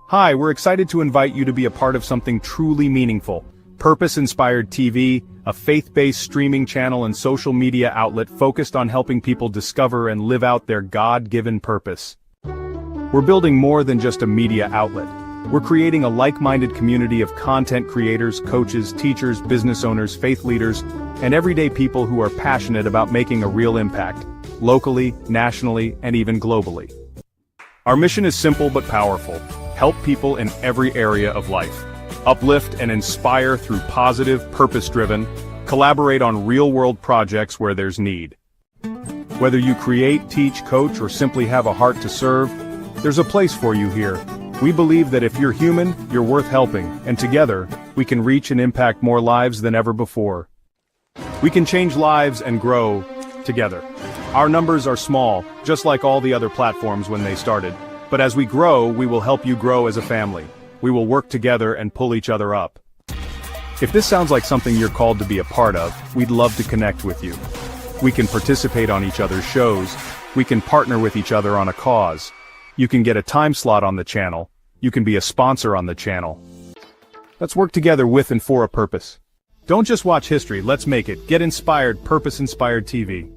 Hi, we're excited to invite you to be a part of something truly meaningful. Purpose-Inspired TV, a faith-based streaming channel and social media outlet focused on helping people discover and live out their God-given purpose. We're building more than just a media outlet. We're creating a like-minded community of content creators, coaches, teachers, business owners, faith leaders, and everyday people who are passionate about making a real impact, locally, nationally, and even globally. Our mission is simple but powerful. Help people in every area of life. Uplift and inspire through positive, purpose-driven, collaborate on real-world projects where there's need. Whether you create, teach, coach, or simply have a heart to serve, there's a place for you here. We believe that if you're human, you're worth helping, and together, we can reach and impact more lives than ever before. We can change lives and grow together. Our numbers are small, just like all the other platforms when they started. But as we grow, we will help you grow as a family. We will work together and pull each other up. If this sounds like something you're called to be a part of, we'd love to connect with you. We can participate on each other's shows. We can partner with each other on a cause. You can get a time slot on the channel. You can be a sponsor on the channel. Let's work together with and for a purpose. Don't just watch history, let's make it. Get inspired, Purpose-Inspired TV.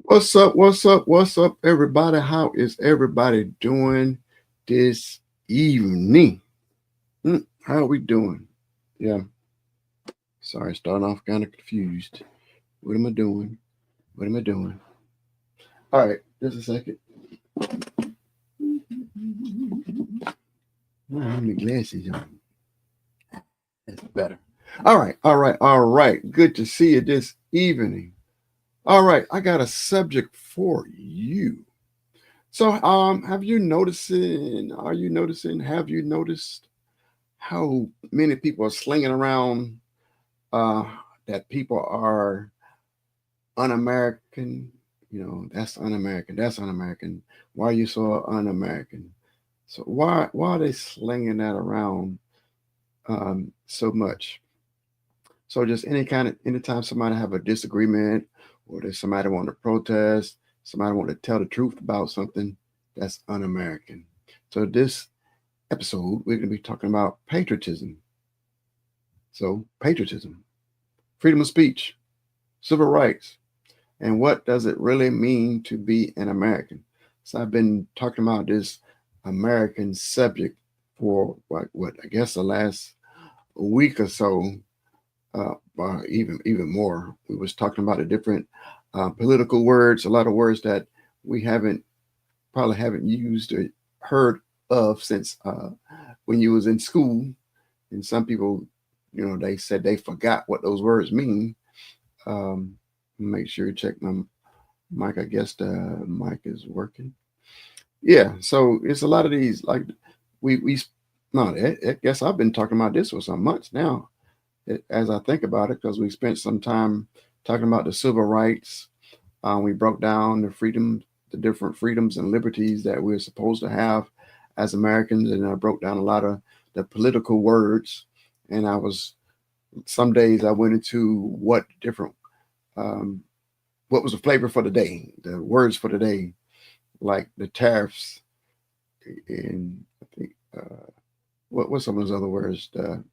What's up, everybody? How is everybody doing this evening? How are we doing? Yeah. Sorry, starting off kind of confused. What am I doing? All right, just a second. I have my glasses on. That's better. All right. Good to see you this evening. All right, I got a subject for you. So, have you noticed how many people are slinging around that people are un-American? That's un-American. Why are you so un-American? So why are they slinging that around so much? So just anytime somebody have a disagreement, or there's somebody want to protest, somebody want to tell the truth about something, that's un-American. So this episode, we're going to be talking about patriotism. So patriotism, freedom of speech, civil rights, and what does it really mean to be an American? So I've been talking about this American subject for I guess the last week or so, even more. We was talking about the different political words, a lot of words that we probably haven't used or heard of since when you was in school. And some people, they said they forgot what those words mean. Make sure you check my mic. I guess the mic is working. Yeah, so it's a lot of these, like I guess I've been talking about this for some months now, as I think about it, because we spent some time talking about the civil rights. We broke down the different freedoms and liberties that we're supposed to have as Americans, and I broke down a lot of the political words. And some days I went into what was the flavor for the day, the words for the day, like the tariffs, and I think what's some of those other words? The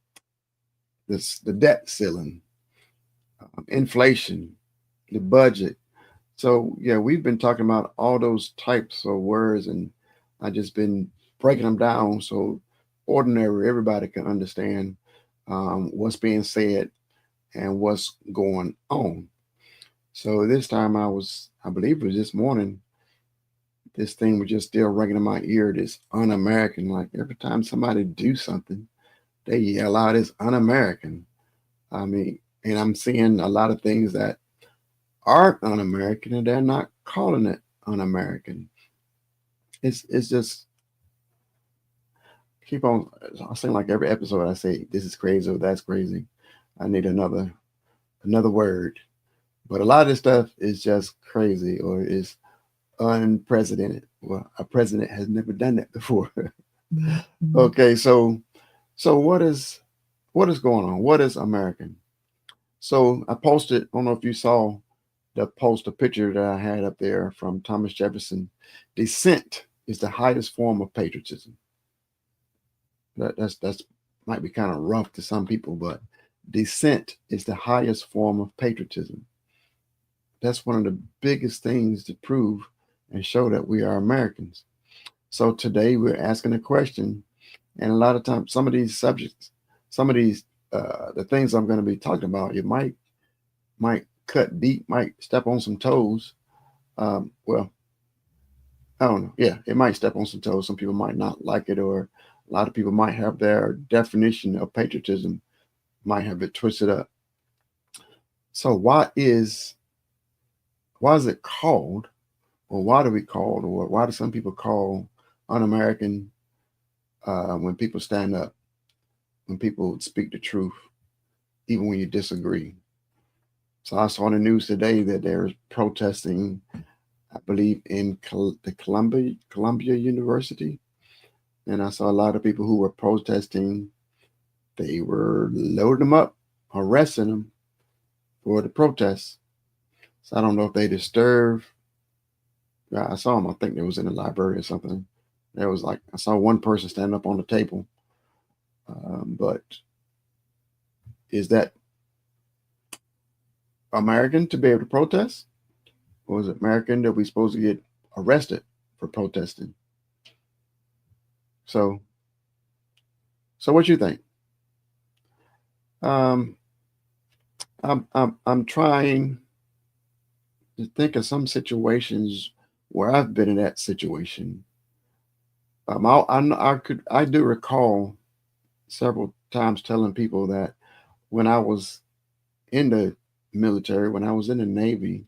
debt ceiling, inflation, the budget. So yeah, we've been talking about all those types of words, and I just been breaking them down so everybody can understand what's being said and what's going on. So this time I believe it was this morning, this thing was just still ringing in my ear, this un-American. Like every time somebody do something, they yell out it's un-American. I mean, and I'm seeing a lot of things that aren't un-American and they're not calling it un-American. It's just keep on. I seem like every episode I say this is crazy or that's crazy. I need another word. But a lot of this stuff is just crazy or is unprecedented. Well, a president has never done that before. Okay, so what is going on? What is American? So I posted, I don't know if you saw the post, a picture that I had up there from Thomas Jefferson. Dissent is the highest form of patriotism. That's might be kind of rough to some people, but dissent is the highest form of patriotism. That's one of the biggest things to prove and show that we are Americans. So today we're asking a question, and a lot of times some of these subjects, some of these the things I'm going to be talking about, it might cut deep, might step on some toes. Well, I don't know. Yeah, it might step on some toes. Some people might not like it, or a lot of people might have their definition of patriotism might have it twisted up. So why is it called, or why do we call, or why do some people call un-American when people stand up, when people speak the truth, even when you disagree? So I saw in the news today that they're protesting, I believe, in the Columbia University. And I saw a lot of people who were protesting. They were loading them up, arresting them for the protests. So I don't know if they disturbed. I saw them. I think they was in the library or something. There was like, I saw one person standing up on the table. But is that American to be able to protest? Or is it American that we're supposed to get arrested for protesting? So what you think? I'm trying to think of some situations where I've been in that situation. I do recall several times telling people that when I was in the military, when I was in the Navy,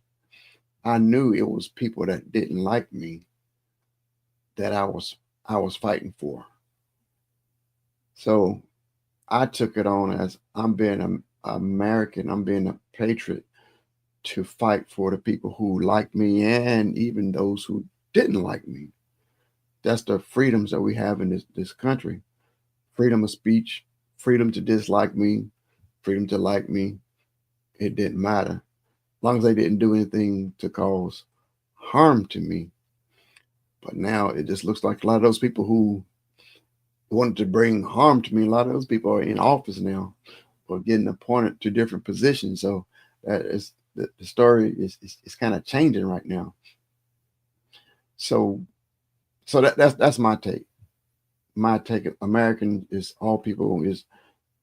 I knew it was people that didn't like me that I was fighting for. So I took it on as I'm being an American, I'm being a patriot to fight for the people who like me and even those who didn't like me. That's the freedoms that we have in this country. Freedom of speech, freedom to dislike me, freedom to like me. It didn't matter. As long as they didn't do anything to cause harm to me. But now it just looks like a lot of those people who wanted to bring harm to me, a lot of those people are in office now or getting appointed to different positions. So that is the story is kind of changing right now. So that's my take. My take of American is all people, is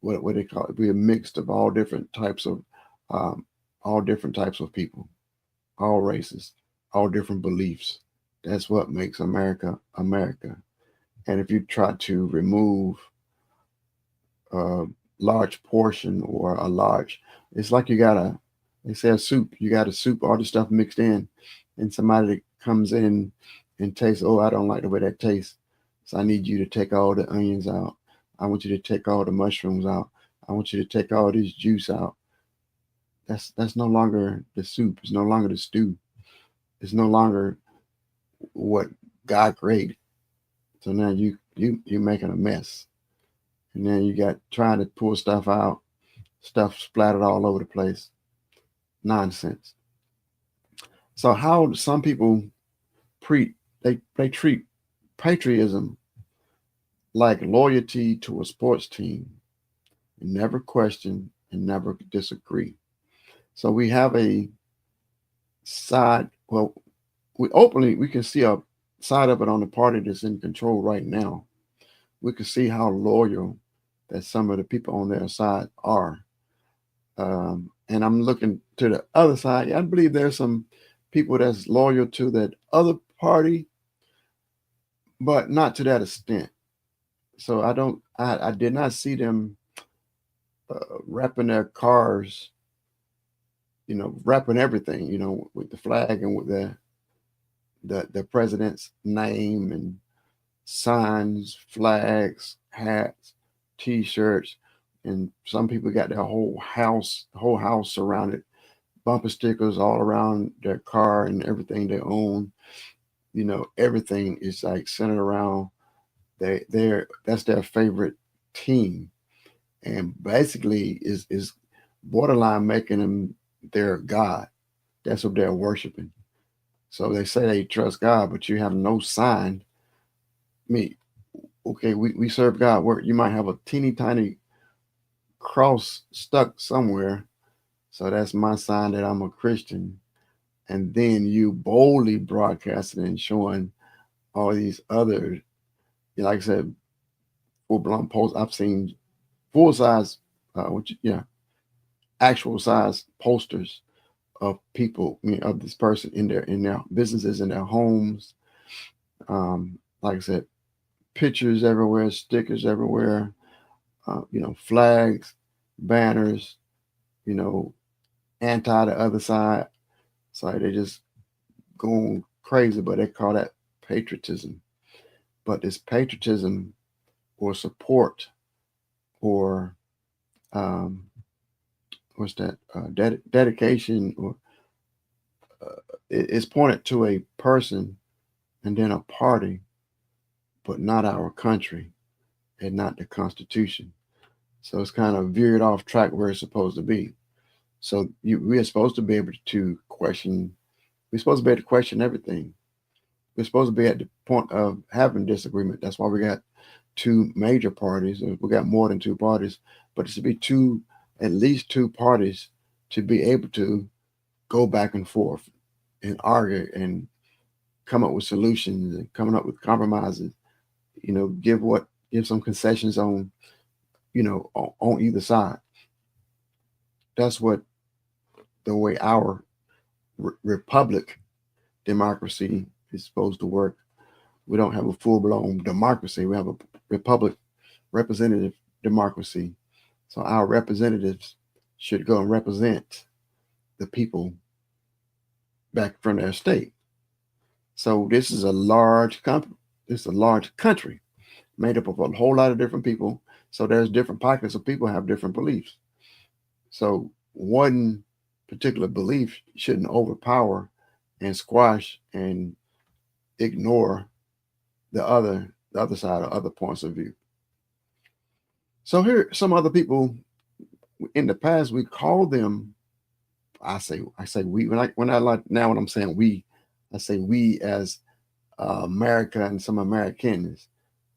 what they call it. We're a mixed of um, all different types of people, all races, all different beliefs. That's what makes America America. And if you try to remove a large portion or it's like they say a soup, you got a soup, all the stuff mixed in, and somebody comes in and tastes, oh, I don't like the way that tastes. So I need you to take all the onions out. I want you to take all the mushrooms out. I want you to take all this juice out. That's no longer the soup. It's no longer the stew. It's no longer what God created. So now you're making a mess. And then you got trying to pull stuff out, stuff splattered all over the place. Nonsense. So how do some people they treat patriotism like loyalty to a sports team and never question and never disagree. So we have a side, well, we can see a side of it on the party that's in control right now. We can see how loyal that some of the people on their side are. And I'm looking to the other side. I believe there's some people that's loyal to that other party, but not to that extent. So I did not see them wrapping their cars, wrapping everything, with the flag and with the president's name and signs, flags, hats, T-shirts, and some people got their whole house surrounded, bumper stickers all around their car and everything they own. Everything is like centered around that's their favorite team, and basically is borderline making them their god. That's what they're worshiping. So they say they trust God, but you have no sign. Me, okay, we serve God. Where you might have a teeny tiny cross stuck somewhere. So that's my sign that I'm a Christian. And then you boldly broadcasting and showing all these other, like I said, full blown posts. I've seen full size, actual size posters of people, of this person in their businesses, in their homes. Like I said, pictures everywhere, stickers everywhere, flags, banners, you know, anti the other side. So they just going crazy, but they call that patriotism. But this patriotism or support or um, what's that? Dedication or it's pointed to a person and then a party, but not our country and not the Constitution. So it's kind of veered off track where it's supposed to be. So we are supposed to be able to question. We're supposed to be able to question everything. We're supposed to be at the point of having disagreement. That's why we got two major parties. We got more than two parties, but it should be at least two parties to be able to go back and forth and argue and come up with solutions and coming up with compromises. Give some concessions on on either side. That's what the way our republic democracy is supposed to work. We don't have a full blown democracy. We have a republic representative democracy. So our representatives should go and represent the people back from their state. So this is a large company. This is a large country made up of a whole lot of different people. So there's different pockets of people have different beliefs. So one particular belief shouldn't overpower and squash and ignore the other side or other points of view. So here some other people in the past we call them. I say we when I like now when I'm saying we, I say we as America and some Americans,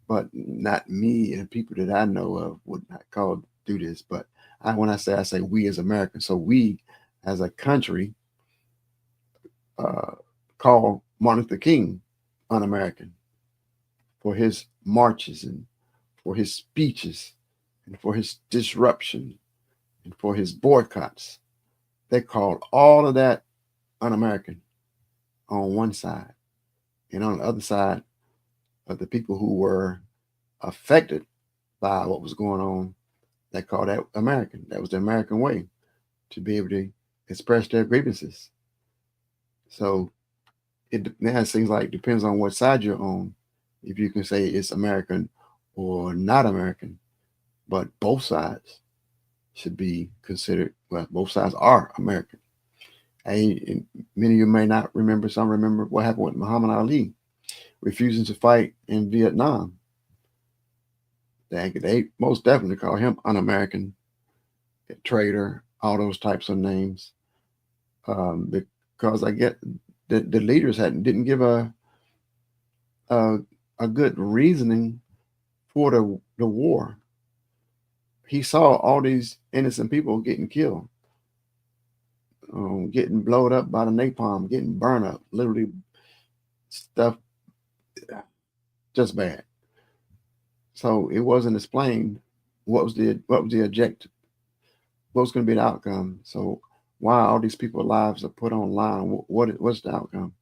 but not me and people that I know of would not call do this. But when I say we as Americans. So we as a country uh, call Martin Luther King un-American for his marches and for his speeches and for his disruption and for his boycotts. They called all of that un-American on one side. And on the other side of the people who were affected by what was going on, they called that American. That was the American way to be able to express their grievances. So it seems like it depends on what side you're on, if you can say it's American or not American. But both sides should be considered. Well, both sides are American. And many of you may not remember. Some remember what happened with Muhammad Ali refusing to fight in Vietnam. They most definitely call him un-American, traitor, all those types of names, because I get the leaders didn't give a a good reasoning for the war. He saw all these innocent people getting killed, getting blown up by the napalm, getting burned up, literally stuff just bad. So it wasn't explained what was the objective, what was going to be the outcome. So why all these people's lives are put online? What's the outcome?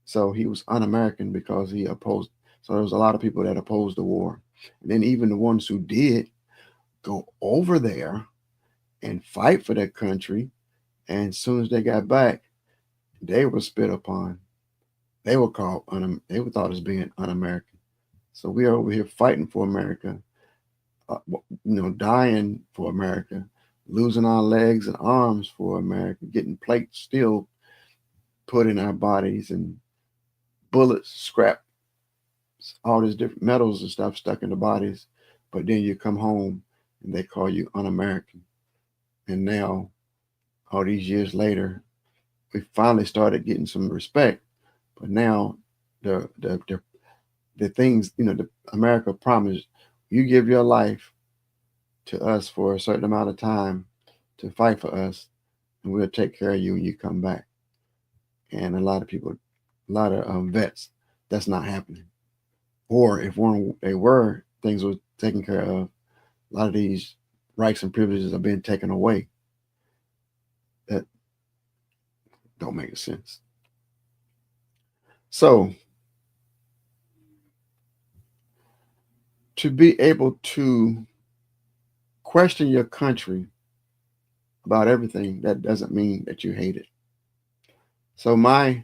So he was un-American because he opposed. So there was a lot of people that opposed the war. And then even the ones who did go over there and fight for their country, and as soon as they got back, they were spit upon. They were called they were thought as being un-American. So we are over here fighting for America, dying for America, losing our legs and arms for America, getting plates still put in our bodies, and bullets, scrap, all these different metals and stuff stuck in the bodies. But then you come home and they call you un-American. And now, all these years later, we finally started getting some respect. But now, the things, the America promised, you give your life to us for a certain amount of time to fight for us, and we'll take care of you when you come back. And a lot of people, a lot of vets, that's not happening. Or if they were, things were taken care of, a lot of these rights and privileges are being taken away. That don't make sense. So to be able to question your country about everything, that doesn't mean that you hate it. So you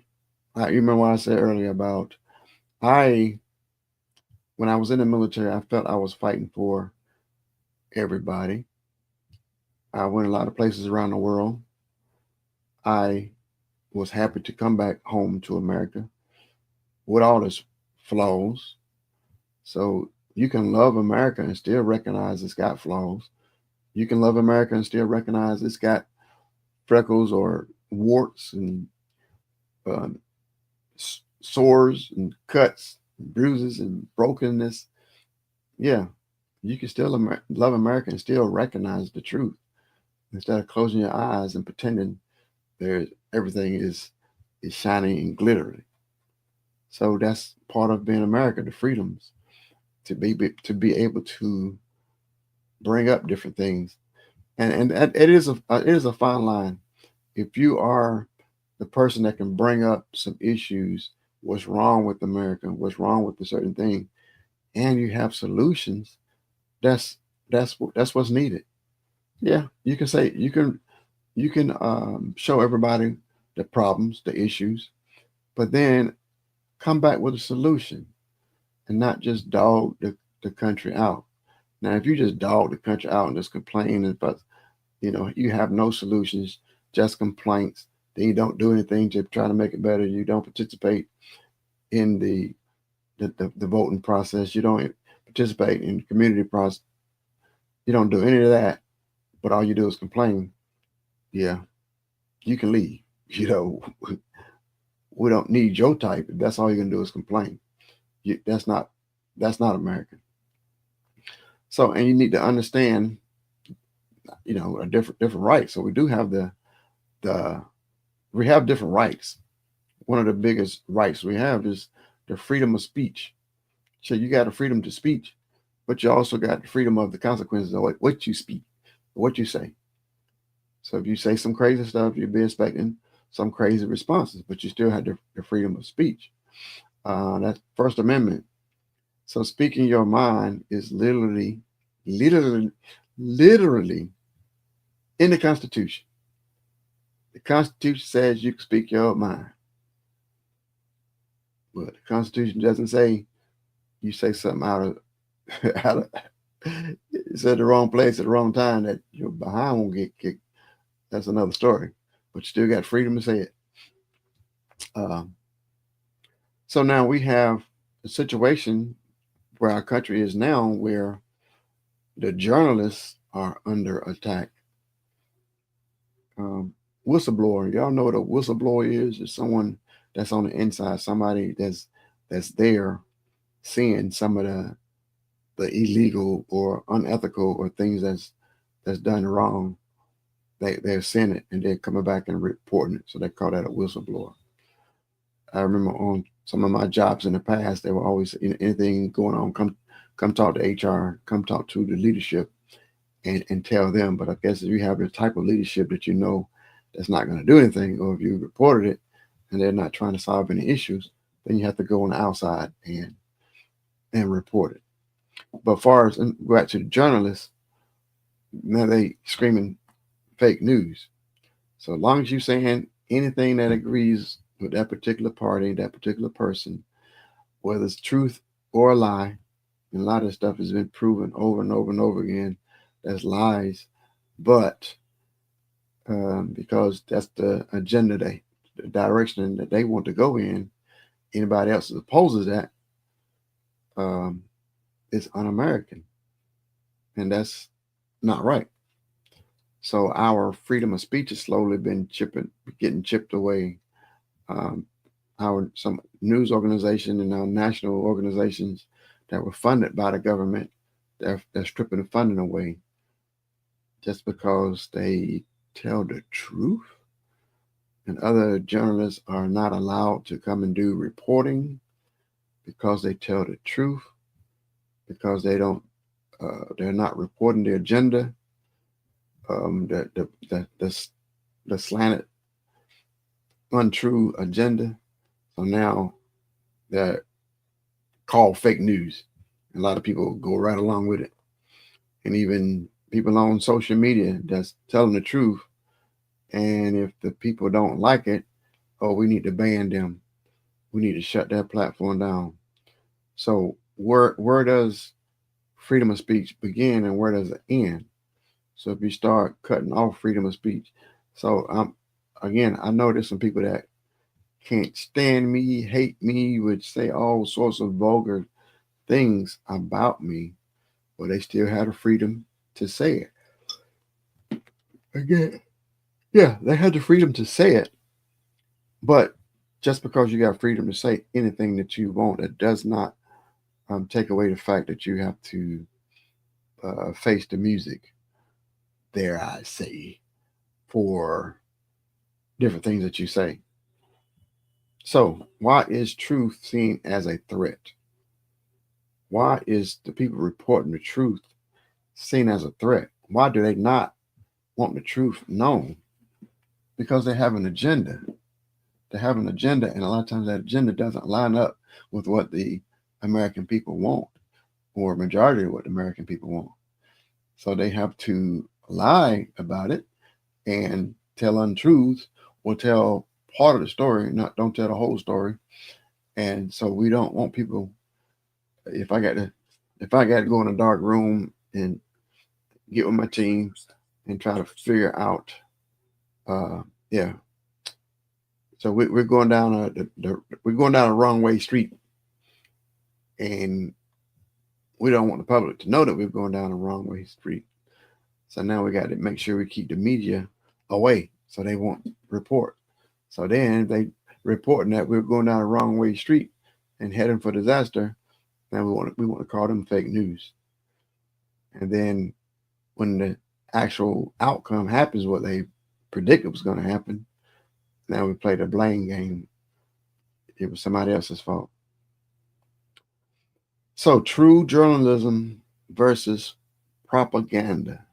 remember what I said earlier about when I was in the military, I felt I was fighting for everybody. I went a lot of places around the world. I was happy to come back home to America with all its flaws. So you can love America and still recognize it's got flaws. You can love America and still recognize it's got freckles or warts and sores and cuts, and bruises and brokenness. Yeah, you can still love America and still recognize the truth instead of closing your eyes and pretending everything is shining and glittering. So that's part of being America, the freedoms to be able to bring up different things, and it is a fine line. If you are the person that can bring up some issues, what's wrong with America, what's wrong with a certain thing, and you have solutions, that's what's needed. Yeah, you can say you can show everybody the problems, the issues, but then come back with a solution and not just dog the country out. Now, if you just dog the country out and just complain, but you have no solutions, just complaints, then you don't do anything to try to make it better. You don't participate in the voting process. You don't participate in the community process. You don't do any of that, but all you do is complain. Yeah, you can leave. We don't need your type. If that's all you're gonna do is complain. That's not American. So, and you need to understand, a different rights. So we do have we have different rights. One of the biggest rights we have is the freedom of speech. So you got the freedom to speech, but you also got the freedom of the consequences of what you speak, what you say. So if you say some crazy stuff, you'll be expecting some crazy responses, but you still have the freedom of speech. That's First Amendment. So speaking your mind is literally in the Constitution. The Constitution says you can speak your mind, but the Constitution doesn't say you say something out of it's at the wrong place at the wrong time that your behind won't get kicked. That's another story, but you still got freedom to say it. So now we have a situation where our country is now, where the journalists are under attack. Whistleblower, y'all know what a whistleblower is? It's someone that's on the inside, somebody that's there seeing some of the illegal or unethical or things that's done wrong. They're seeing it and they're coming back and reporting it. So they call that a whistleblower. I remember on some of my jobs in the past, they were always anything going on, come talk to HR, come talk to the leadership and tell them. But I guess if you have the type of leadership that that's not going to do anything, or if you reported it and they're not trying to solve any issues, then you have to go on the outside and report it. But far as go back to the journalists, now they screaming fake news. So as long as you're saying anything that agrees with that particular party, that particular person, whether it's truth or a lie, and a lot of stuff has been proven over and over and over again that's lies, but because that's the agenda, the direction that they want to go in, anybody else that opposes that is un-American, and that's not right. So our freedom of speech has slowly been getting chipped away. Some news organization and our national organizations that were funded by the government, they're stripping the funding away just because they tell the truth. And other journalists are not allowed to come and do reporting because they tell the truth, because they're not reporting the agenda, the slanted, untrue agenda. So now they're called fake news. A lot of people go right along with it. And even people on social media that's telling the truth. And if the people don't like it, oh, we need to ban them. We need to shut that platform down. So where does freedom of speech begin and where does it end? So if you start cutting off freedom of speech, so again, I know there's some people that can't stand me, hate me, would say all sorts of vulgar things about me, but they still have the freedom to say it. Again, yeah, they had the freedom to say it, but just because you got freedom to say anything that you want, it does not take away the fact that you have to face the music, dare I say, for different things that you say. So, why is truth seen as a threat? Why is the people reporting the truth seen as a threat? Why do they not want the truth known? Because they have an agenda. They have an agenda, and a lot of times that agenda doesn't line up with what the American people want, or majority of what the American people want. So they have to lie about it and tell untruths or tell part of the story, don't tell the whole story. And so we don't want people. If I got to go in a dark room and get with my team and try to figure out, yeah. So we're going down we're going down a wrong way street, and we don't want the public to know that we're going down a wrong way street. So now we got to make sure we keep the media away so they won't report. So then they reporting that we're going down a wrong way street and heading for disaster. Now we want to call them fake news. And then when the actual outcome happens, what they predicted was going to happen, now we play the blame game. It was somebody else's fault. So true journalism versus propaganda.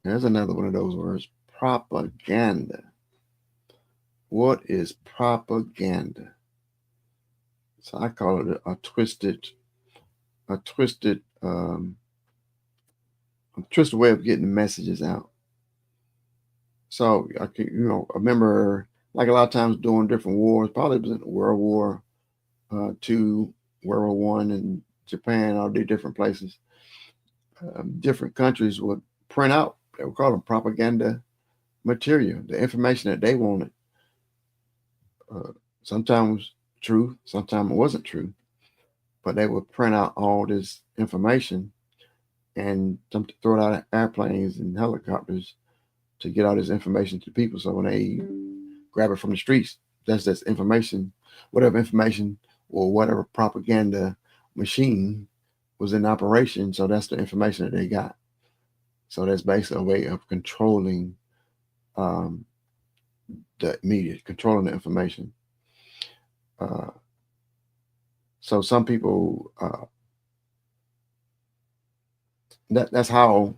There's another one of those words, propaganda. What is propaganda? So I call it a twisted way of getting the messages out. So I remember like a lot of times during different wars, probably was in World War II, World War I, and Japan, all the different places. Different countries would print out, they would call them propaganda material, the information that they wanted. Sometimes true, sometimes it wasn't true, but they would print out all this information and throw it out of airplanes and helicopters to get all this information to people. So when they grab it from the streets, that's information, whatever information or whatever propaganda machine was in operation. So that's the information that they got. So that's basically a way of controlling the media, controlling the information. So some people, that's how,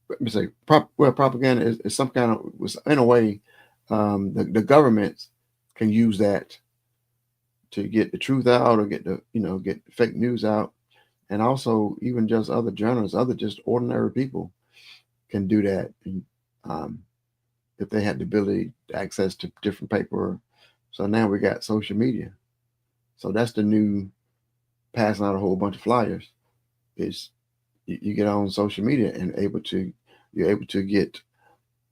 let me say, propaganda is some kind of, was in a way The governments can use that to get the truth out or get get fake news out. And also even just other journalists, other just ordinary people can do that. And, if they had the ability to access to different paper. So now we got social media. So that's the new passing out a whole bunch of flyers. Is you get on social media and you're able to get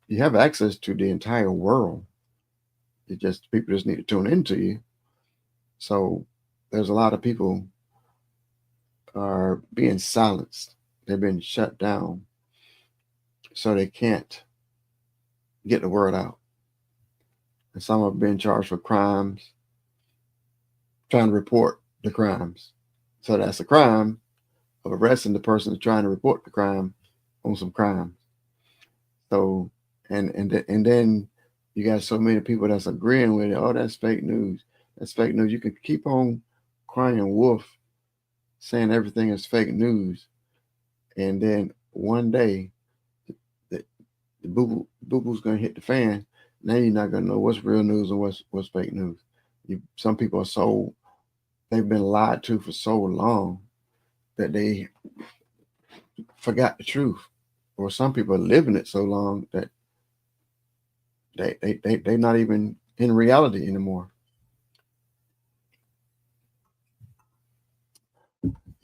you have access to the entire world. It just people just need to tune into you. So there's a lot of people are being silenced. They've been shut down, so they can't get the word out. And some have been charged for crimes, trying to report the crimes. So that's a crime of arresting the person that's trying to report the crime on some crime. So and then you got so many people that's agreeing with it. Oh, that's fake news. That's fake news. You can keep on crying wolf, saying everything is fake news, and then one day the boo boo's gonna hit the fan. Now you're not gonna know what's real news and what's fake news. Some people are they've been lied to for so long that they forgot the truth, or some people are living it so long that they're not even in reality anymore.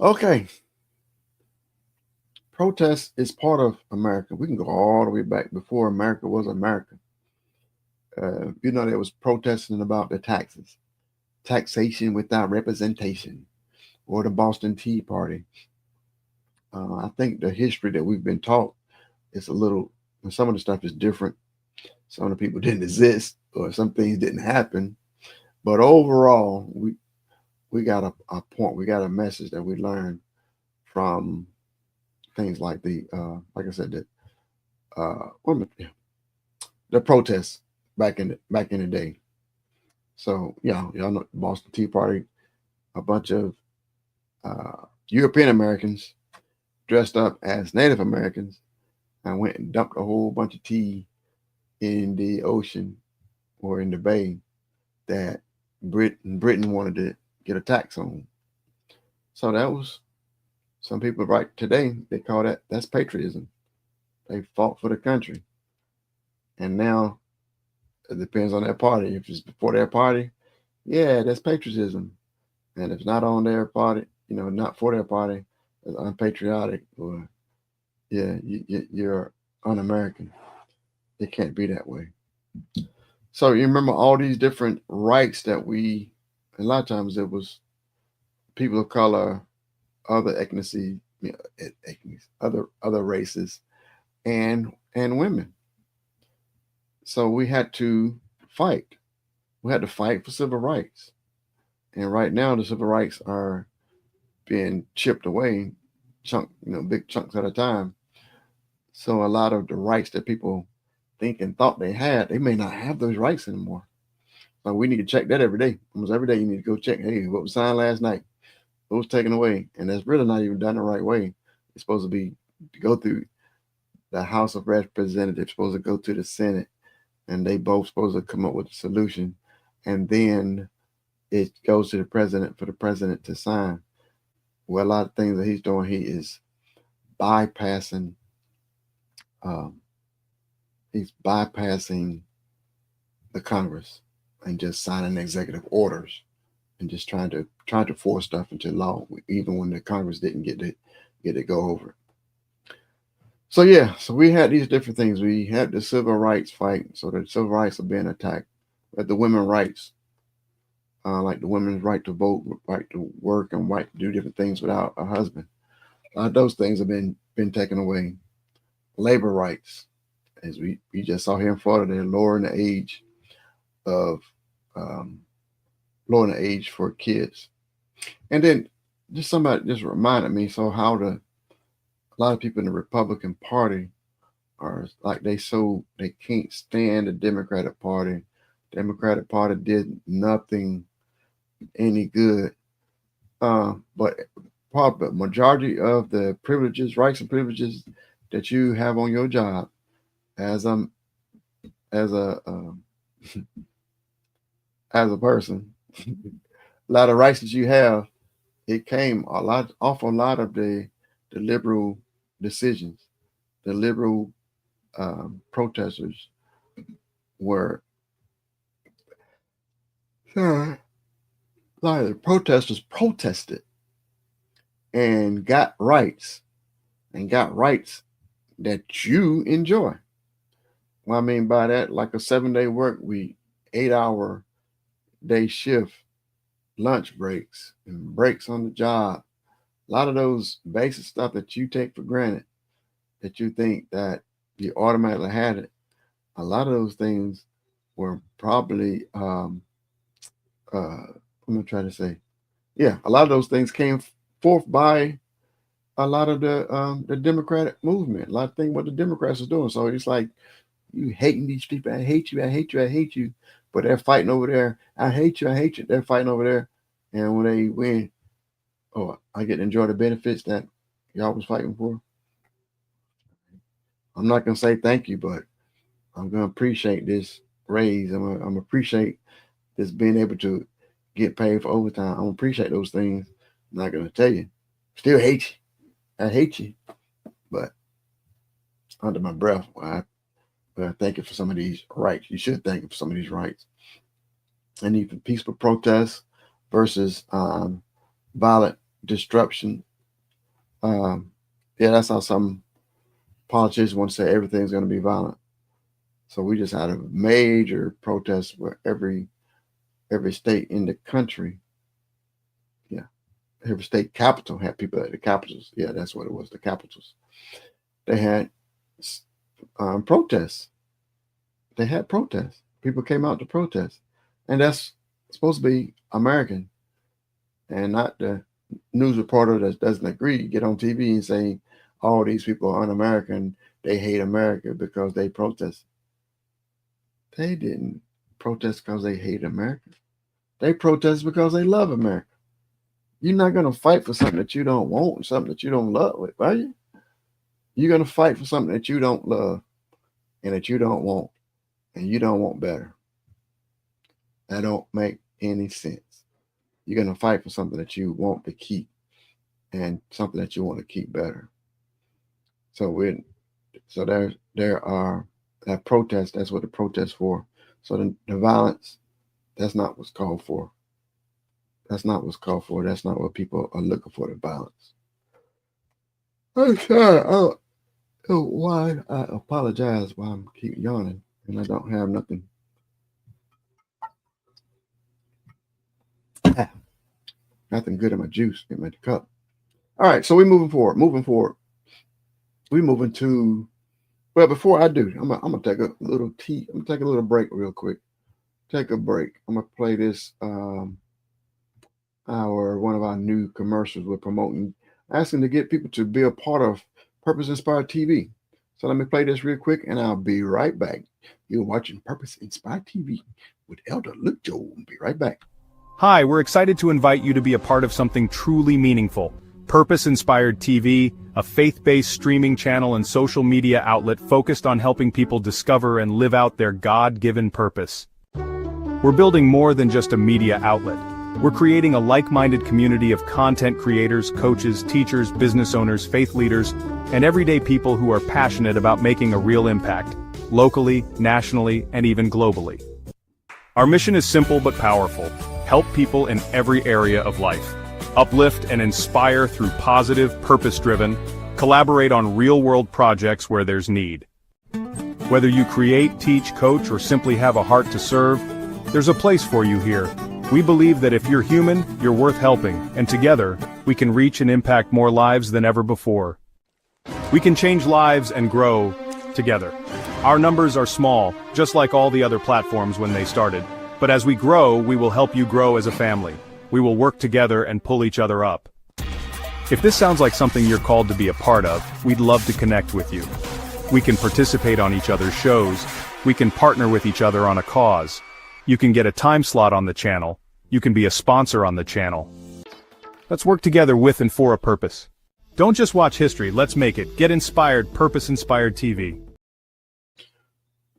Okay, protest is part of America. We can go all the way back before America was America. There was protesting about the taxes, taxation without representation, or the Boston Tea Party. I think the history that we've been taught is some of the stuff is different. Some of the people didn't exist, or some things didn't happen. But overall, we got a point. We got a message that we learned from things like like I said, the protests back in the day. So yeah, y'all know the Boston Tea Party, a bunch of European Americans dressed up as Native Americans and went and dumped a whole bunch of tea in the ocean or in the bay that Britain wanted to get a tax on. So that was some people right today, they call that's patriotism. They fought for the country. And now it depends on their party. If it's before their party, yeah, that's patriotism. And if it's not on their party, not for their party, it's unpatriotic, or yeah, you're un-American. It can't be that way. So you remember all these different rights that a lot of times it was people of color, other ethnicity, other races, and women. So we had to fight. We had to fight for civil rights. And right now the civil rights are being chipped away, big chunks at a time. So a lot of the rights that people think and thought they had, they may not have those rights anymore. So we need to check that every day. Almost every day you need to go check, hey, what was signed last night? What was taken away? And that's really not even done the right way. It's supposed to go through the House of Representatives, supposed to go to the Senate, and they both supposed to come up with a solution. And then it goes to the president for the president to sign. Well, a lot of things that he's doing, he is bypassing the Congress and just signing executive orders and just trying to force stuff into law, even when the Congress didn't get to go over it. So yeah, so we had these different things. We had the civil rights fight, so the civil rights are being attacked. But the women's rights, like the women's right to vote, right to work, and right to do different things without a husband, those things have been taken away. Labor rights, as we just saw here in Florida, they're lowering the age for kids. And then somebody just reminded me, so how a lot of people in the Republican Party are like they can't stand the Democratic Party. Democratic Party did nothing any good. But probably majority of the rights and privileges that you have on your job as a as a person. A lot of rights that you have, it came off a lot of the liberal decisions. The liberal protesters were a lot of the protesters protested and got rights that you enjoy. What I mean by that, like a 7-day work week, 8-hour day shift, lunch breaks, and breaks on the job. A lot of those basic stuff that you take for granted, that you think that you automatically had it, a lot of those things were probably, I'm going to try to say, yeah, a lot of those things came forth by a lot of the Democratic movement, a lot of things what the Democrats are doing. So it's like, you hating these people, I hate you, I hate you, I hate you. But they're fighting over there. I hate you, I hate you. They're fighting over there. And when they win, oh, I get to enjoy the benefits that y'all was fighting for. I'm not going to say thank you, but I'm going to appreciate this raise. I'm going to appreciate this being able to get paid for overtime. I'm going to appreciate those things. I'm not going to tell you. Still hate you. I hate you. But under my breath, I thank you for some of these rights. You should thank you for some of these rights. And even peaceful protests versus violent disruption. Yeah, that's how some politicians want to say everything's going to be violent. So we just had a major protest where every state in the country, yeah, every state capital had people at the capitals. Yeah, that's what it was, the capitals. They had protests. They had protests. People came out to protest. And that's supposed to be American and not the news reporter that doesn't agree get on TV and say all these people are un-American. They hate America because they protest. They didn't protest because they hate America. They protest because they love America. You're not going to fight for something that you don't want and something that you don't love, are you? You're going to fight for something that you don't love and that you don't want and you don't want better. That don't make any sense. You're going to fight for something that you want to keep and something that you want to keep better. So there are that protest. That's what the protest for. So the violence, that's not what's called for. That's not what's called for. That's not what people are looking for, the violence. I'm sorry. Why I apologize why I'm keep yawning and I don't have nothing. Nothing good in my juice, in my cup. All right, so we're moving forward. We're moving to, well, before I do, I'm gonna take a little tea. I'm gonna take a little break real quick. Take a break. I'm gonna play this one of our new commercials we're promoting, asking to get people to be a part of Purpose Inspired TV. So let me play this real quick and I'll be right back. You're watching Purpose Inspired TV with Elder Luke Joel. Be right back. Hi, we're excited to invite you to be a part of something truly meaningful. Purpose Inspired TV, a faith-based streaming channel and social media outlet focused on helping people discover and live out their God-given purpose. We're building more than just a media outlet. We're creating a like-minded community of content creators, coaches, teachers, business owners, faith leaders, and everyday people who are passionate about making a real impact, locally, nationally, and even globally. Our mission is simple but powerful. Help people in every area of life. Uplift and inspire through positive, purpose-driven, collaborate on real-world projects where there's need. Whether you create, teach, coach, or simply have a heart to serve, there's a place for you here. We believe that if you're human, you're worth helping, and together, we can reach and impact more lives than ever before. We can change lives and grow together. Our numbers are small, just like all the other platforms when they started. But as we grow, we will help you grow as a family. We will work together and pull each other up. If this sounds like something you're called to be a part of, we'd love to connect with you. We can participate on each other's shows. We can partner with each other on a cause. You can get a time slot on the channel. You can be a sponsor on the channel. Let's work together with and for a purpose. Don't just watch history, let's make it. Get inspired, Purpose Inspired TV.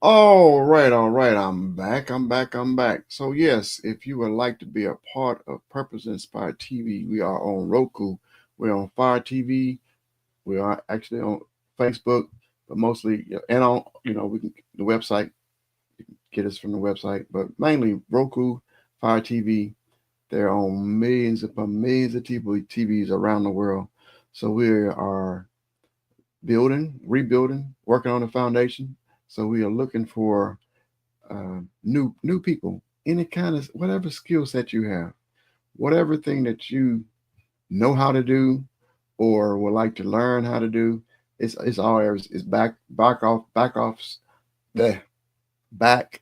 All right, all right. I'm back. I'm back. I'm back. So yes, if you would like to be a part of Purpose Inspired TV, we are on Roku. We're on Fire TV. We are actually on Facebook, but mostly and on we can the website. You can get us from the website, but mainly Roku, Fire TV. They're on millions upon millions of TVs around the world. So we are building, rebuilding, working on the foundation. So we are looking for new people, any kind of whatever skill set you have, whatever thing that you know how to do or would like to learn how to do. It's all areas. It's back office the back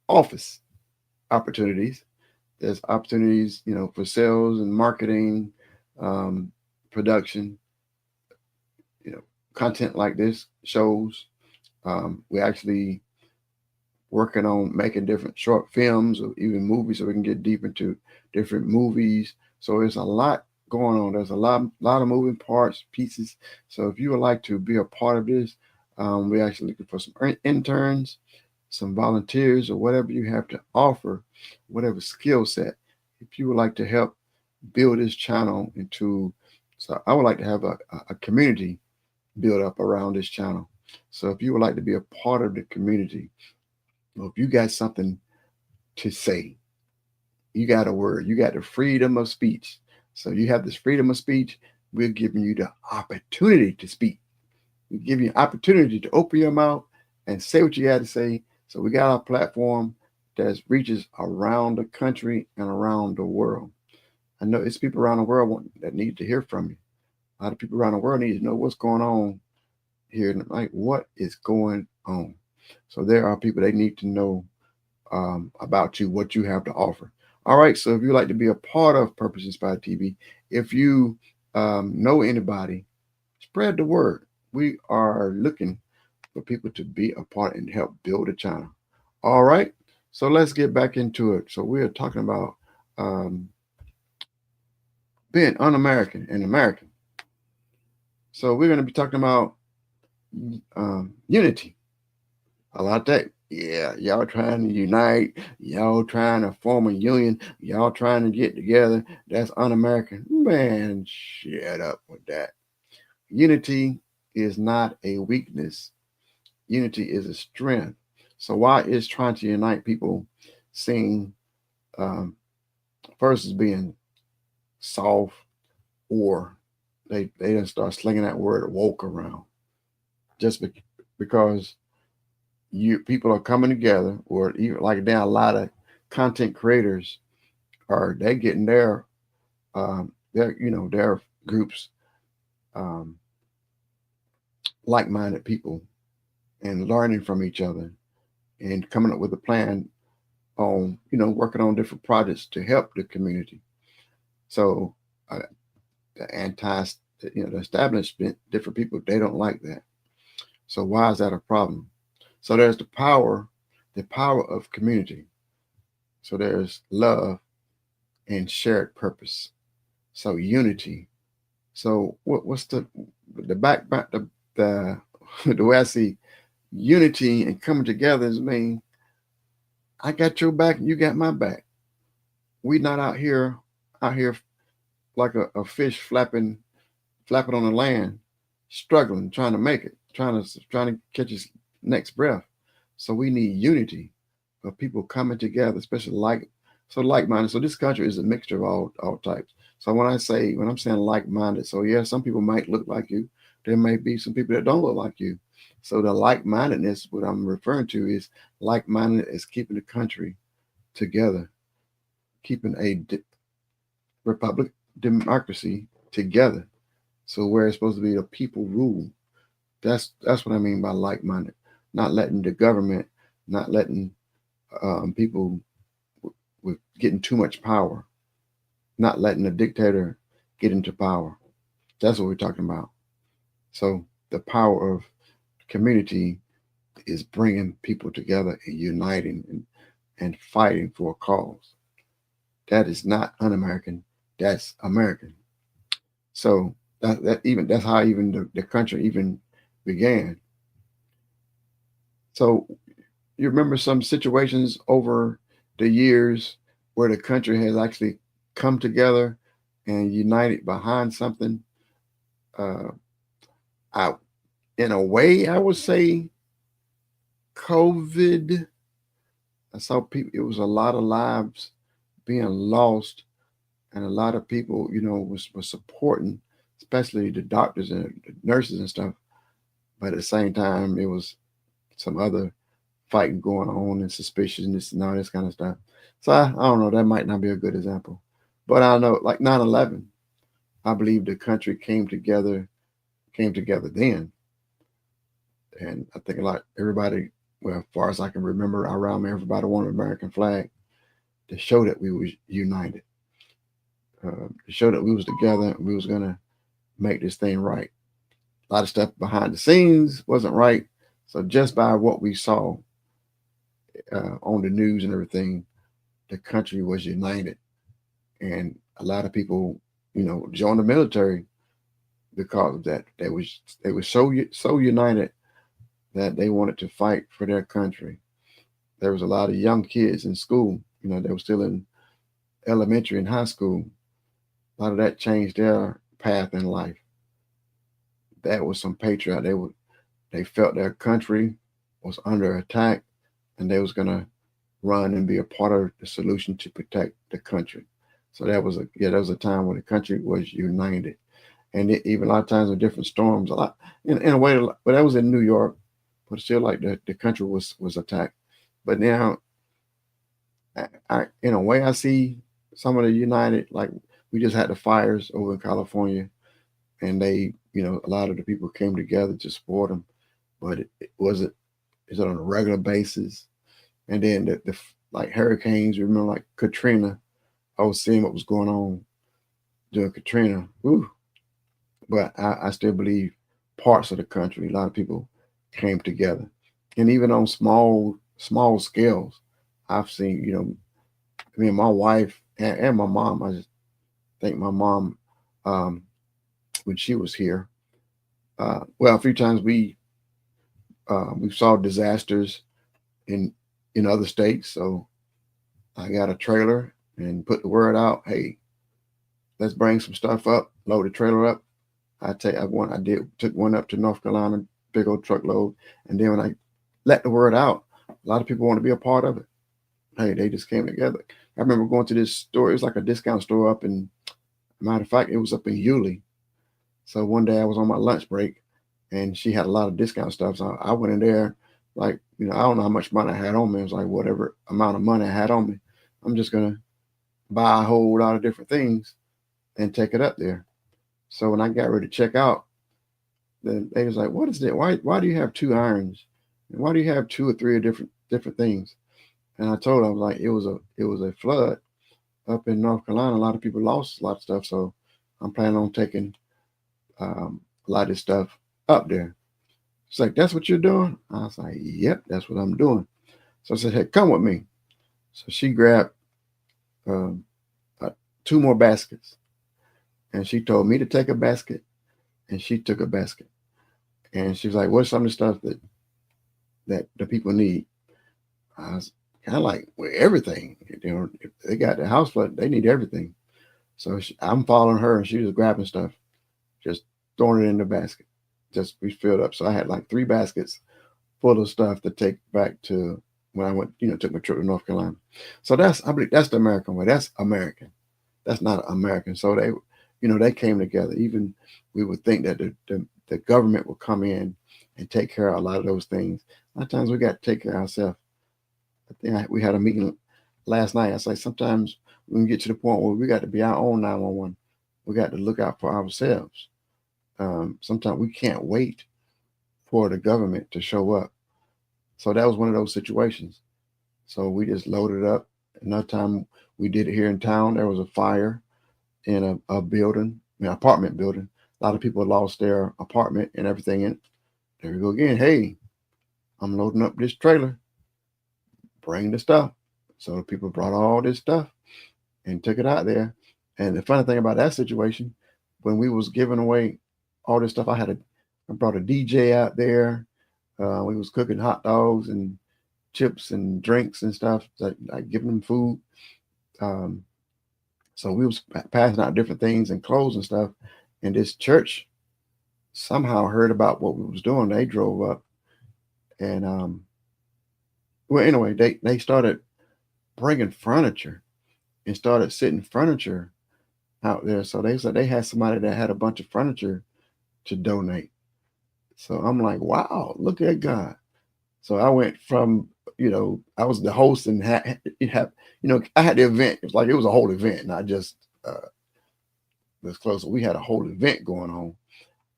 office opportunities. There's opportunities, for sales and marketing, um, production, you know, content like this shows. We actually working on making different short films or even movies so we can get deep into different movies. So there's a lot going on. There's a lot of moving parts, pieces. So if you would like to be a part of this, we're actually looking for some interns, some volunteers, or whatever you have to offer, whatever skill set. If you would like to help build this channel into, so I would like to have a community build up around this channel. So if you would like to be a part of the community, well, if you got something to say, you got a word, you got the freedom of speech. So you have this freedom of speech. We're giving you the opportunity to speak. We give you an opportunity to open your mouth and say what you got to say. So we got our platform that reaches around the country and around the world. I know it's people around the world that need to hear from you. A lot of people around the world need to know what's going on here. Like, what is going on? So there are people they need to know about you, what you have to offer. All right. So if you'd like to be a part of Purpose Inspired TV, if you know anybody, spread the word. We are looking for people to be a part and help build a channel. All right. So let's get back into it. So we are talking about um, being un-American and American. So we're going to be talking about unity. A lot of that. Yeah, y'all trying to unite, y'all trying to form a union, y'all trying to get together. That's un-American. Man, shut up with that. Unity is not a weakness. Unity is a strength. So why is trying to unite people seen first as being soft, or they didn't start slinging that word woke around just because people are coming together, or even like now a lot of content creators are they getting their groups, um, like-minded people, and learning from each other and coming up with a plan on working on different projects to help the community. So the the establishment, different people, they don't like that. So why is that a problem? So there's the power of community. So there's love and shared purpose. So unity. So what's the the the way I see unity and coming together is mean I got your back and you got my back. We not out here like a fish flapping on the land, struggling, trying to make it, trying to catch his next breath. So we need unity of people coming together, especially like-minded. So this country is a mixture of all types. So when I'm saying like-minded, so yeah, some people might look like you. There may be some people that don't look like you. So the like-mindedness, what I'm referring to is like-minded is keeping the country together, keeping a republic democracy together. So where it's supposed to be the people rule. That's what I mean by like-minded. Not letting the government, not letting people with getting too much power, not letting a dictator get into power. That's what we're talking about. So the power of community is bringing people together and uniting and fighting for a cause. That is not un-American. That's American. So that's how even the country even began. So you remember some situations over the years where the country has actually come together and united behind something. Uh, I, in a way, I would say COVID. I saw people. It was a lot of lives being lost, and a lot of people, was supporting, especially the doctors and the nurses and stuff. But at the same time, it was some other fighting going on and suspiciousness and all this kind of stuff. So I don't know. That might not be a good example, but I know like 9/11. I believe the country came together then, and I think a lot everybody. Well, as far as I can remember, around me, everybody wanted an American flag to show that we was united, to show that we was together and we was gonna make this thing right. A lot of stuff behind the scenes wasn't right. So just by what we saw on the news and everything, the country was united, and a lot of people, joined the military because of that. They were so united that they wanted to fight for their country. There was a lot of young kids in school. They were still in elementary and high school. A lot of that changed their path in life. That was some patriot. They felt their country was under attack, and they was gonna run and be a part of the solution to protect the country. So that was a time when the country was united, and even a lot of times with different storms, a lot in a way, but that was in New York, but still like the country was attacked. But now, in a way, I see some of the united, like we just had the fires over in California, and a lot of the people came together to support them, but it wasn't. Is it on a regular basis? And then the like hurricanes, remember like Katrina, I was seeing what was going on during Katrina. Ooh. But I still believe parts of the country, a lot of people came together. And even on small scales, I've seen, me and my wife and my mom, I just think my mom, um, when she was here, well, a few times we saw disasters in other states. So I got a trailer and put the word out, hey, let's bring some stuff up, load the trailer up. Took one up to North Carolina, big old truckload. And then when I let the word out, a lot of people want to be a part of it. Hey, they just came together. I remember going to this store. It was like a discount store up in, matter of fact, it was up in Yulee. So one day I was on my lunch break and she had a lot of discount stuff. So I went in there, like, I don't know how much money I had on me. It was like whatever amount of money I had on me. I'm just going to buy a whole lot of different things and take it up there. So when I got ready to check out, then they was like, "What is that? Why do you have two irons? And why do you have two or three of different things?" And I told them, I was like, "It was a flood up in North Carolina. A lot of people lost a lot of stuff, so I'm planning on taking a lot of this stuff up there." She's like, "That's what you're doing?" I was like, "Yep, that's what I'm doing." So I said, "Hey, come with me." So she grabbed um, uh, two more baskets, and she told me to take a basket, and she took a basket. And she was like, "What's some of the stuff that the people need?" I was kind of like, "Well, everything. If they got the house flood, they need everything." So I'm following her, and she was grabbing stuff, just throwing it in the basket, just be filled up. So I had like three baskets full of stuff to take back to when I went, took my trip to North Carolina. So I believe that's the American way. That's American. That's not American. So they came together. Even we would think that the government will come in and take care of a lot of those things. A lot of times we got to take care of ourselves. I think we had a meeting last night. I say sometimes we can get to the point where we got to be our own 911. We got to look out for ourselves. Sometimes we can't wait for the government to show up. So that was one of those situations. So we just loaded up. Another time we did it here in town, there was a fire in a building, an apartment building. A lot of people lost their apartment and everything in it. There we go again. Hey, I'm loading up this trailer. Bring the stuff. So people brought all this stuff and took it out there. And the funny thing about that situation, when we was giving away all this stuff, I brought a DJ out there. We was cooking hot dogs and chips and drinks and stuff, like giving them food. Um, so we was passing out different things and clothes and stuff. And this church somehow heard about what we was doing. They drove up and well, anyway, they started bringing furniture and started sitting furniture out there. So they said they had somebody that had a bunch of furniture to donate. So I'm like, wow, look at God. So I went from, I was the host and I had the event. It was like it was a whole event, not just this close. We had a whole event going on.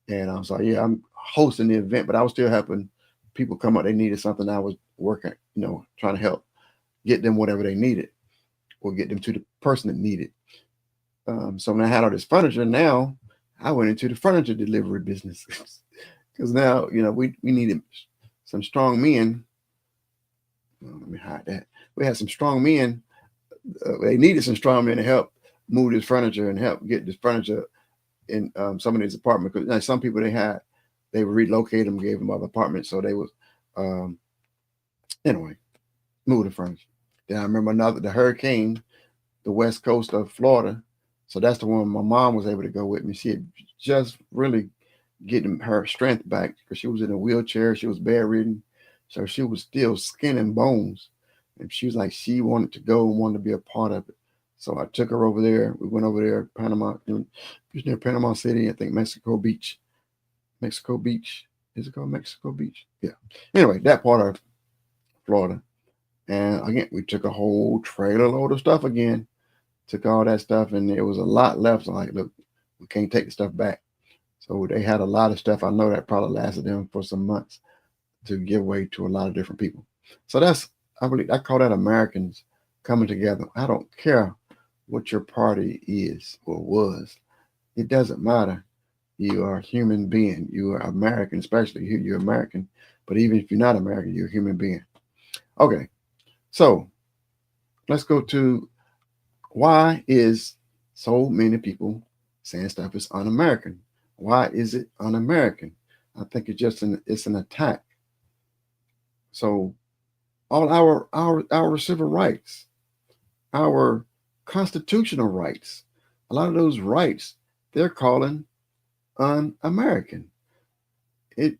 And I was like, yeah, I'm hosting the event, but I was still helping people come up. They needed something. I was working, trying to help get them whatever they needed or get them to the person that needed. So when I had all this furniture, now I went into the furniture delivery business because now, we needed some strong men. Let me hide that. We had some strong men. They needed some strong men to help move this furniture and help get this furniture in some of these apartments. Because some people they would relocate them, gave them other apartments. So they was, anyway, move the furniture. Then I remember the hurricane, the west coast of Florida. So that's the one my mom was able to go with me. She had just really getting her strength back because she was in a wheelchair. She was bedridden. So she was still skin and bones. And she was like, she wanted to go and wanted to be a part of it. So I took her over there. We went over there, Panama, it was near Panama City, I think Mexico Beach. Mexico Beach. Is it called Mexico Beach? Yeah. Anyway, that part of Florida. And again, we took a whole trailer load of stuff again. Took all that stuff, and there was a lot left. So I'm like, look, we can't take the stuff back. So they had a lot of stuff. I know that probably lasted them for some months to give away to a lot of different people. So I call that Americans coming together. I don't care what your party is or was. It doesn't matter. You are a human being. You are American, especially you're American. But even if you're not American, you're a human being. Okay, so let's go to why is so many people saying stuff is un-American? Why is it un-American? I think it's just it's an attack. So all our civil rights, our constitutional rights, a lot of those rights they're calling un-American. It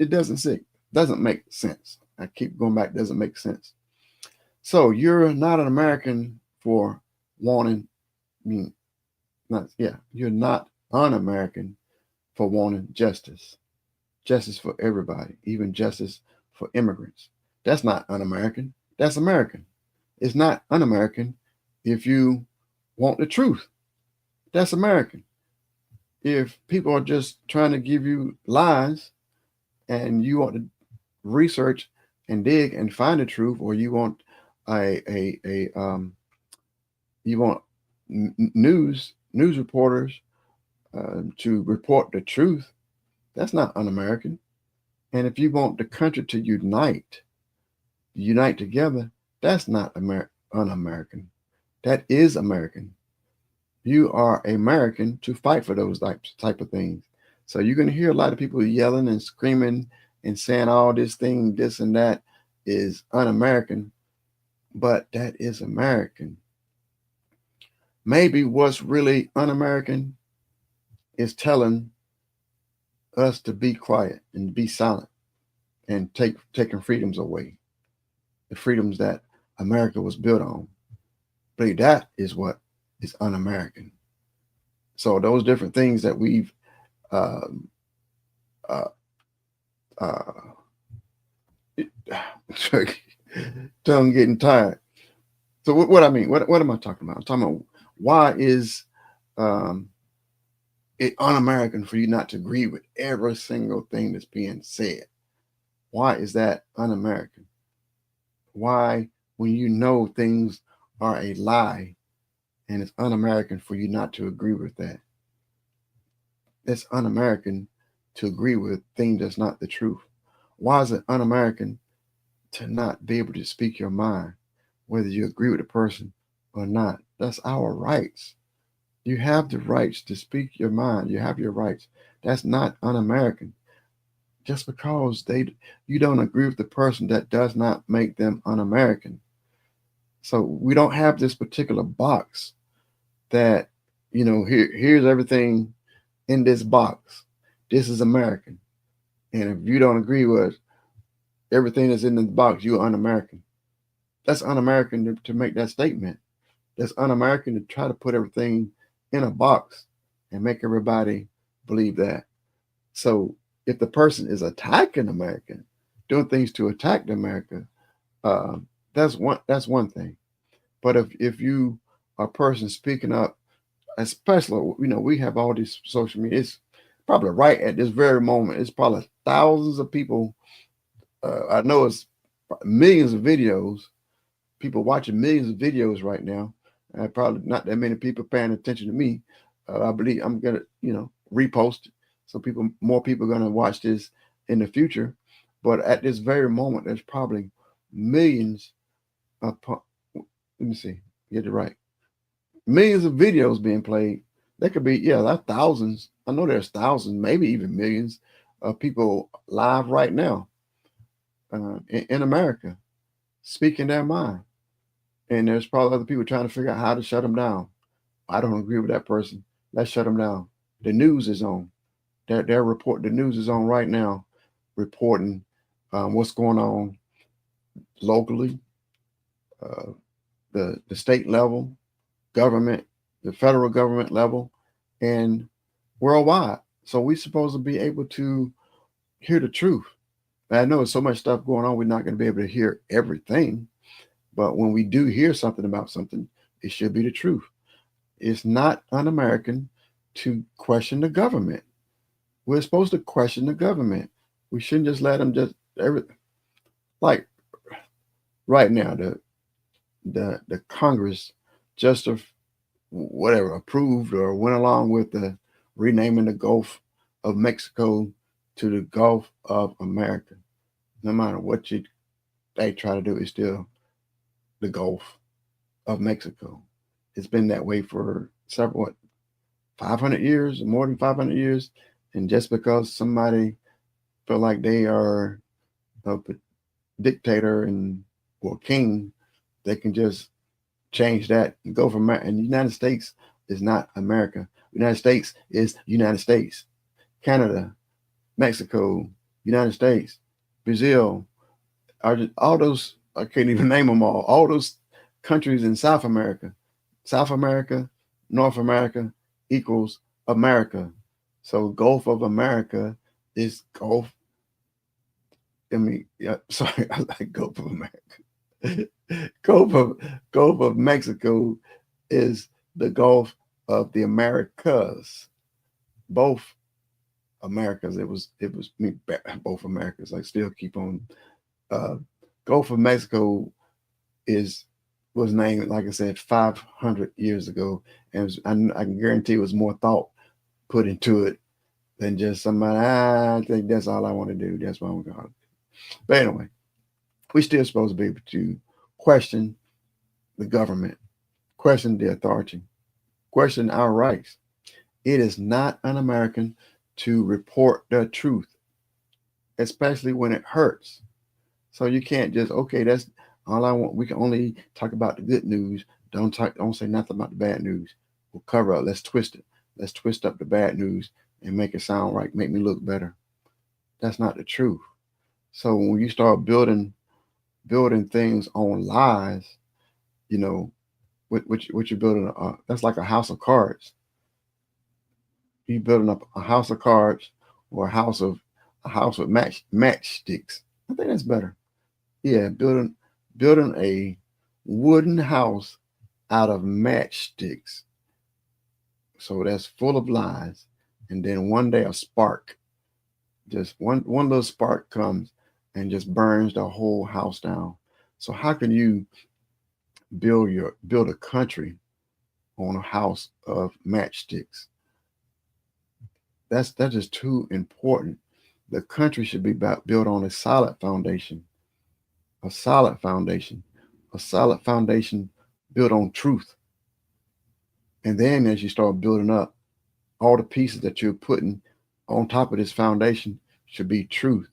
doesn't make sense. I keep going back. Doesn't make sense. So you're not an American for wanting. You're not un-American for wanting justice for everybody, even justice for immigrants. That's not un-American. That's American. It's not un-American if you want the truth. That's American. If people are just trying to give you lies and you want to research and dig and find the truth, or you want news reporters to report the truth, that's not un-American. And if you want the country to unite together, that's not un-American. That is American. You are American to fight for those type of things. So you're going to hear a lot of people yelling and screaming and saying all this thing, this and that is un-American, but that is American. Maybe what's really un-American is telling us to be quiet and be silent and taking freedoms away, the freedoms that America was built on. But that is what is un-American. So those different things that we've tongue getting tired. So what I mean, what am I talking about? I'm talking about why is it un-American for you not to agree with every single thing that's being said? Why is that un-American? Why, when you know things are a lie and it's un-American for you not to agree with that? That's un-American to agree with things that's not the truth. Why is it un-American to not be able to speak your mind, whether you agree with the person or not? That's our rights. You have the rights to speak your mind. You have your rights. That's not un-American. just because you don't agree with the person, that does not make them un-American. So we don't have this particular box that, here's everything in this box. This is American. And if you don't agree with everything that's in the box, you're un-American. That's un-American to make that statement. That's un-American to try to put everything in a box and make everybody believe that. So if the person is attacking America, doing things to attack America, uh, that's one thing. But if you are a person speaking up, especially, we have all these social media. It's probably right at this very moment. It's probably thousands of people. I know it's millions of videos. People watching millions of videos right now. Probably not that many people paying attention to me. I believe I'm gonna, repost it, so more people are gonna watch this in the future. But at this very moment, there's probably millions of. Let me see, get it right. Millions of videos being played. There could be, yeah, that's thousands. I know there's thousands, maybe even millions of people live right now in America speaking their mind. And there's probably other people trying to figure out how to shut them down. I don't agree with that person. Let's shut them down. The news is on. The news is on right now, reporting what's going on locally, uh, the state level, government, the federal government level, and worldwide. So we're supposed to be able to hear the truth. I know there's so much stuff going on, we're not going to be able to hear everything. But when we do hear something about something, it should be the truth. It's not un-American to question the government. We're supposed to question the government. We shouldn't just let them like right now, the Congress just whatever approved or went along with the renaming the Gulf of Mexico to the Gulf of America. No matter what they try to do, it's still the Gulf of Mexico. It's been that way for 500 years, more than 500 years. And just because somebody feel like they are a dictator or king, they can just change that and go from there. And the United States is not America. The United States is United States. Canada, Mexico, United States, Brazil, all those, I can't even name them all. All those countries in South America, North America equals America. So Gulf of America is Gulf. I mean, yeah, sorry, I like Gulf of America. Gulf of Mexico is the Gulf of the Americas. Both Americas. It was both Americas. I still keep on. Gulf of Mexico was named, like I said, 500 years ago, and I can guarantee it was more thought put into it than just somebody. I think that's all I want to do. That's what I'm going to do. But anyway, we're still supposed to be able to question the government, question the authority, question our rights. It is not un-American to report the truth, especially when it hurts. So you can't just, okay, that's all I want. We can only talk about the good news. Don't say nothing about the bad news. We'll cover up. Let's twist it. Let's twist up the bad news and make it sound right, make me look better. That's not the truth. So when you start building things on lies, what you're building, that's like a house of cards. You're building up a house of cards or a house with matchsticks. I think that's better. Yeah, building a wooden house out of matchsticks. So that's full of lies. And then one day a spark, just one little spark comes and just burns the whole house down. So how can you build a country on a house of matchsticks? That's just too important. The country should be built on a solid foundation. A solid foundation. A solid foundation built on truth. And then as you start building up, all the pieces that you're putting on top of this foundation should be truth.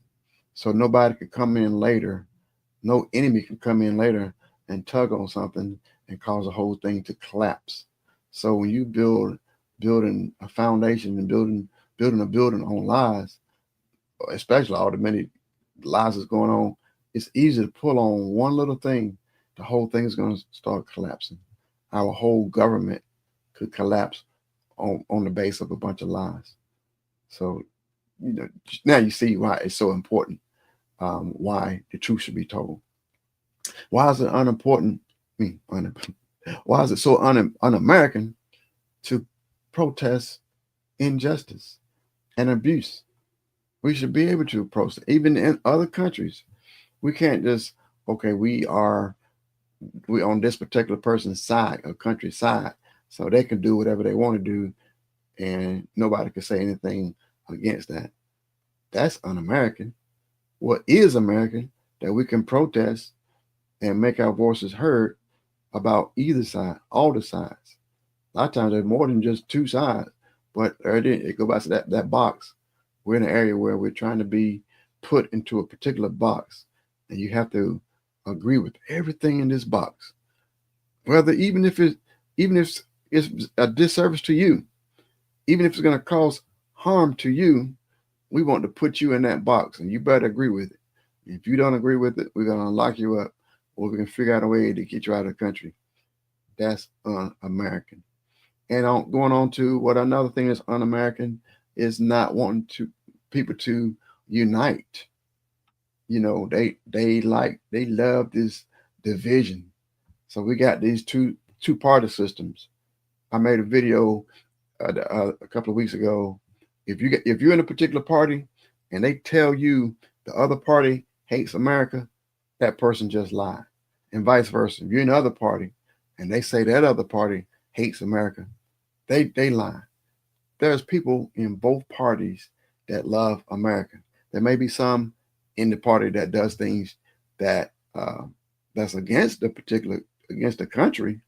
So nobody could come in later, no enemy can come in later and tug on something and cause the whole thing to collapse. So when you building a foundation and building a building on lies, especially all the many lies that's going on, it's easy to pull on one little thing. The whole thing is going to start collapsing. Our whole government could collapse on the base of a bunch of lies. So, now you see why it's so important, why the truth should be told. Why is it unimportant? Why is it so un-American to protest injustice and abuse? We should be able to approach it. Even in other countries, we can't just, okay, we on this particular person's side, a country's side, so they can do whatever they want to do, and nobody can say anything against that. That's un-American. What is American? That we can protest and make our voices heard about either side, all the sides. A lot of times there's more than just two sides, but it goes back to that box. We're in an area where we're trying to be put into a particular box, and you have to agree with everything in this box, whether even if it's a disservice to you, even if it's going to cause harm to you. We want to put you in that box, and you better agree with it. If you don't agree with it, we're going to lock you up, or we can figure out a way to get you out of the country. That's un-American. And going on to what another thing that's un-American is not wanting people to unite. They love this division. So we got these two-party systems. I made a video a couple of weeks ago. If you're in a particular party and they tell you the other party hates America, that person just lied. And vice versa. If you're in the other party and they say that other party hates America, they lie. There's people in both parties that love America. There may be some in the party that does things that that's against the country,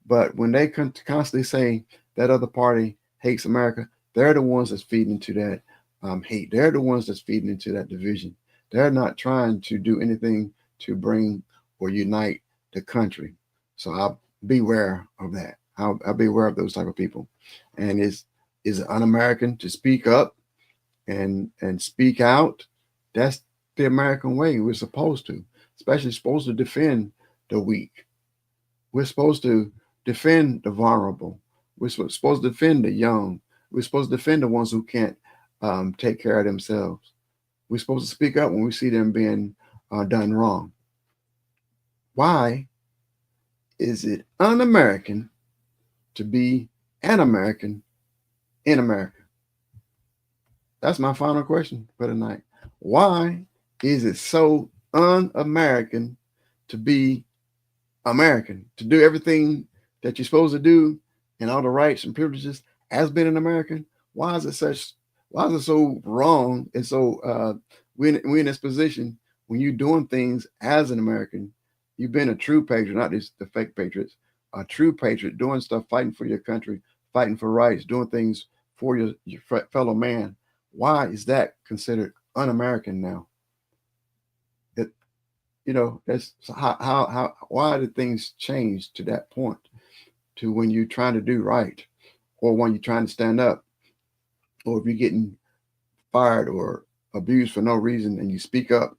but when they constantly say that other party hates America, they're the ones that's feeding into that hate. They're the ones that's feeding into that division. They're not trying to do anything to bring or unite the country. So I'll beware of that. I'll be aware of those type of people. And is it un-American to speak up and speak out? That's the American way. We're supposed to, especially supposed to defend the weak. We're supposed to defend the vulnerable. We're supposed to defend the young. We're supposed to defend the ones who can't take care of themselves. We're supposed to speak up when we see them being done wrong. Why is it un-American to be an American in America? That's my final question for tonight. Why is it so un-American to be American, to do everything that you're supposed to do and all the rights and privileges as being an American? Why is it so wrong? And so we're in this position when you're doing things as an American, you've been a true patriot, not just the fake patriots, a true patriot, doing stuff, fighting for your country, fighting for rights, doing things for your fellow man. Why is that considered un-American now? That's why did things change to that point, to when you're trying to do right, or when you're trying to stand up, or if you're getting fired or abused for no reason and you speak up,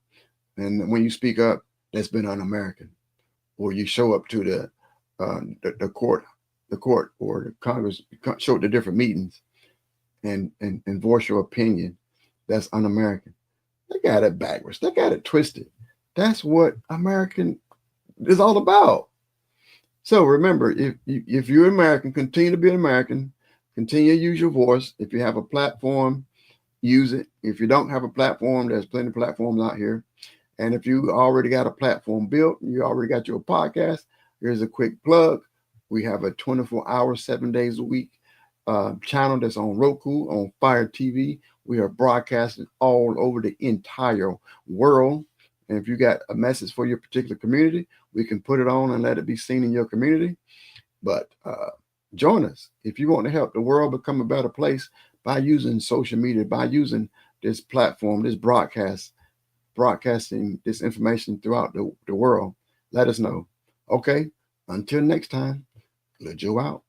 and when you speak up, that's been un-American. Or you show up to the court or the Congress, show up to different meetings and voice your opinion. That's un-American. They got it backwards. They got it twisted. That's what American is all about. So remember, if you're American, continue to be an American. Continue to use your voice. If you have a platform, use it. If you don't have a platform, there's plenty of platforms out here. And if you already got a platform built, you already got your podcast, here's a quick plug. We have a 24-hour, 7 days a week channel that's on Roku, on Fire TV. We are broadcasting all over the entire world. And if you got a message for your particular community, we can put it on and let it be seen in your community. But join us if you want to help the world become a better place by using social media, by using this platform, this broadcasting this information throughout the world, let us know. Okay, until next time, LaJoe out.